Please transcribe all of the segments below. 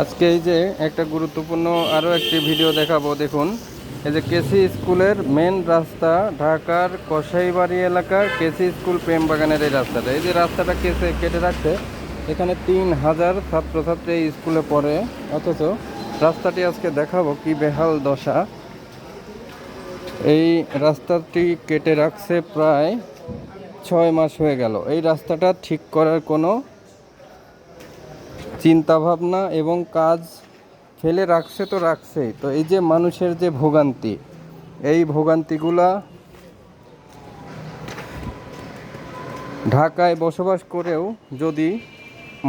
আজকে এই যে একটা গুরুত্বপূর্ণ আরও একটি ভিডিও দেখাবো। দেখুন, এই যে কেসি স্কুলের মেন রাস্তা, ঢাকার কসাইবাড়ি এলাকার কেসি স্কুল প্রেমবাগানের এই রাস্তাটা, এই যে রাস্তাটা কেটে রাখছে। এখানে 3000 ছাত্রছাত্রী এই স্কুলে পড়ে, অথচ রাস্তাটি আজকে দেখাবো কি বেহাল দশা। এই রাস্তাটি কেটে রাখছে প্রায় 6 মাস হয়ে গেল। এই রাস্তাটা ঠিক করার কোনো চিন্তাভাবনা এবং কাজ ফেলে রাখছে তো রাখছেই। তো এই যে মানুষের যে ভোগান্তি, এই ভোগান্তিগুলা ঢাকায় বসবাস করেও যদি,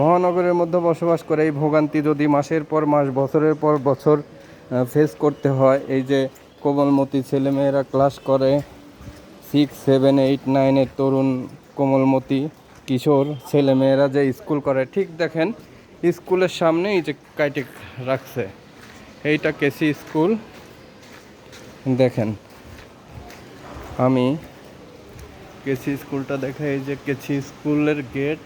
মহানগরের মধ্যে বসবাস করে এই ভোগান্তি যদি মাসের পর মাস, বছরের পর বছর ফেস করতে হয়। এই যে কোমলমতি ছেলেমেয়েরা ক্লাস করে, 6, 7, 8, 9-এর তরুণ কোমলমতি কিশোর ছেলেমেয়েরা যে স্কুল করে, ঠিক দেখেন স্কুলের সামনে এই যে কাইটে রাখছে। এইটা কেসি স্কুল। দেখেন, আমি কেসি স্কুলটা দেখে, এই যে কেসি স্কুলের গেট,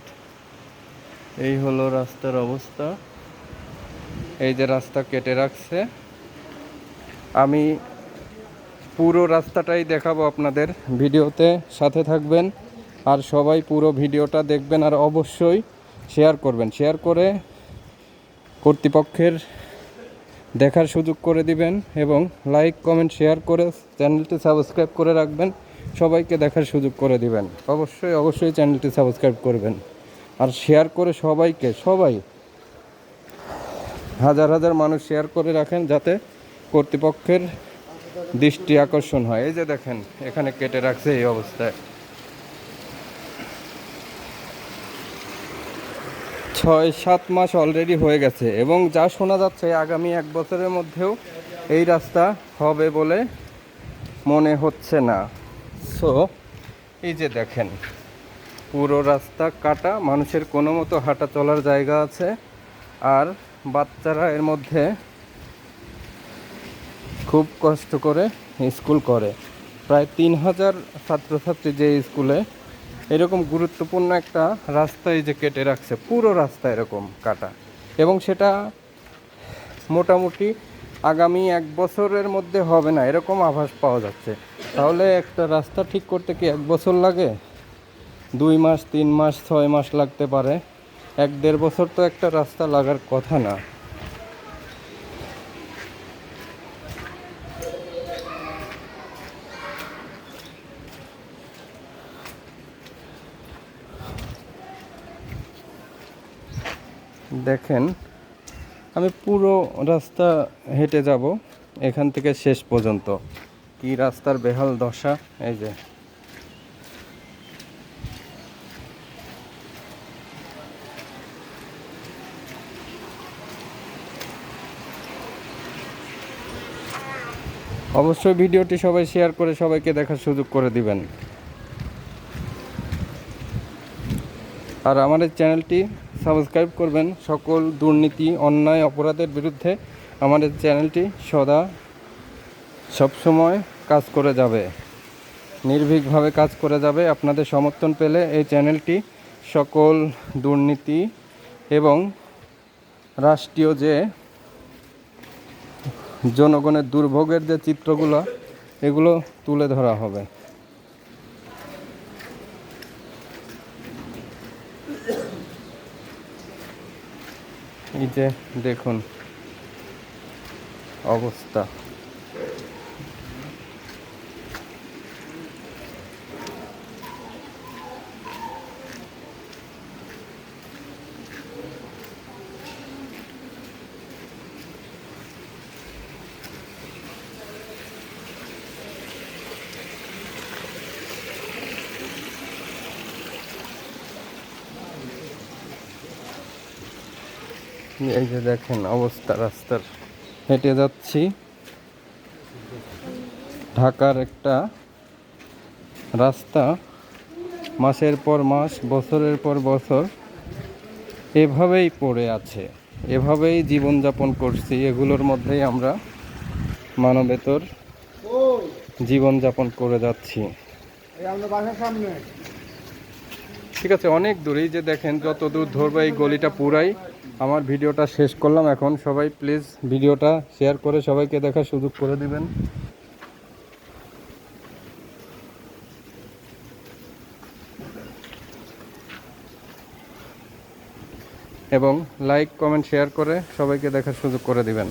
এই হলো রাস্তার অবস্থা। এই যে রাস্তা কেটে রাখছে। আমি পুরো রাস্তাটাই দেখাবো আপনাদের, ভিডিওতে সাথে থাকবেন আর সবাই পুরো ভিডিওটা দেখবেন আর অবশ্যই শেয়ার করবেন। শেয়ার করে কর্তৃপক্ষের দেখার সুযোগ করে দিবেন এবং লাইক, কমেন্ট, শেয়ার করে চ্যানেলটি সাবস্ক্রাইব করে রাখবেন। সবাইকে দেখার সুযোগ করে দিবেন। অবশ্যই চ্যানেলটি সাবস্ক্রাইব করবেন আর শেয়ার করে সবাই হাজার হাজার মানুষ শেয়ার করে রাখেন, যাতে কর্তৃপক্ষের দৃষ্টি আকর্ষণ হয়। এই যে দেখেন, এখানে কেটে রাখছে এই অবস্থায়। 6-7 মাস অলরেডি হয়ে গেছে এবং যা শোনা যাচ্ছে আগামী 1 বছরের মধ্যেও এই রাস্তা হবে বলে মনে হচ্ছে না। সো এই যে দেখেন, পুরো রাস্তা কাটা, মানুষের কোনো মতো হাঁটা চলার জায়গা আছে, আর বাচ্চারা এর মধ্যে খুব কষ্ট করে স্কুল করে। প্রায় 3000 ছাত্রছাত্রী যে স্কুলে, এরকম গুরুত্বপূর্ণ একটা রাস্তায় যে কেটে রাখছে, পুরো রাস্তা এরকম কাটা, এবং সেটা মোটামুটি আগামী 1 বছরের মধ্যে হবে না এরকম আভাস পাওয়া যাচ্ছে। তাহলে একটা রাস্তা ঠিক করতে কি 1 বছর লাগে? 2 মাস, 3 মাস, 6 মাস লাগতে পারে। 1-1.5 বছর তো একটা রাস্তা লাগার কথা না। দেখেন, আমি পুরো রাস্তা হেঁটে যাব এখান থেকে শেষ পর্যন্ত। কি রাস্তার বেহাল দশা! এই যে অবশ্যই ভিডিওটি সবাই শেয়ার করে সবাইকে দেখার সুযোগ করে দিবেন। আর আমাদের চ্যানেলটি সাবস্ক্রাইব করবেন। সকল দুর্নীতি, অন্যায়, অপরাধের বিরুদ্ধে আমাদের চ্যানেলটি সবসময় কাজ করে যাবে, নির্ভীকভাবে কাজ করে যাবে। আপনাদের সমর্থন পেলে এই চ্যানেলটি সকল দুর্নীতি এবং রাষ্ট্রীয় যে জনগণের দুর্ভোগের যে চিত্রগুলো, এগুলো তুলে ধরা হবে। এই যে দেখুন অবস্থা। এই যে দেখেন অবস্থা রাস্তার। হেঁটে যাচ্ছি, ঢাকার একটা রাস্তা মাসের পর মাস, বছরের পর বছর এভাবেই পড়ে আছে, এভাবেই জীবনযাপন করছি। এগুলোর মধ্যেই আমরা মানবেতর জীবনযাপন করে যাচ্ছি। ঠিক আছে, অনেক দূর। এই যে দেখেন যত দূর ধরবো এই গলিটা পুরাই। আমার ভিডিওটা শেষ করলাম এখন। সবাই প্লিজ ভিডিওটা শেয়ার করে সবাইকে দেখার সুযোগ করে দিবেন এবং লাইক কমেন্ট শেয়ার করে সবাইকে দেখার সুযোগ করে দিবেন।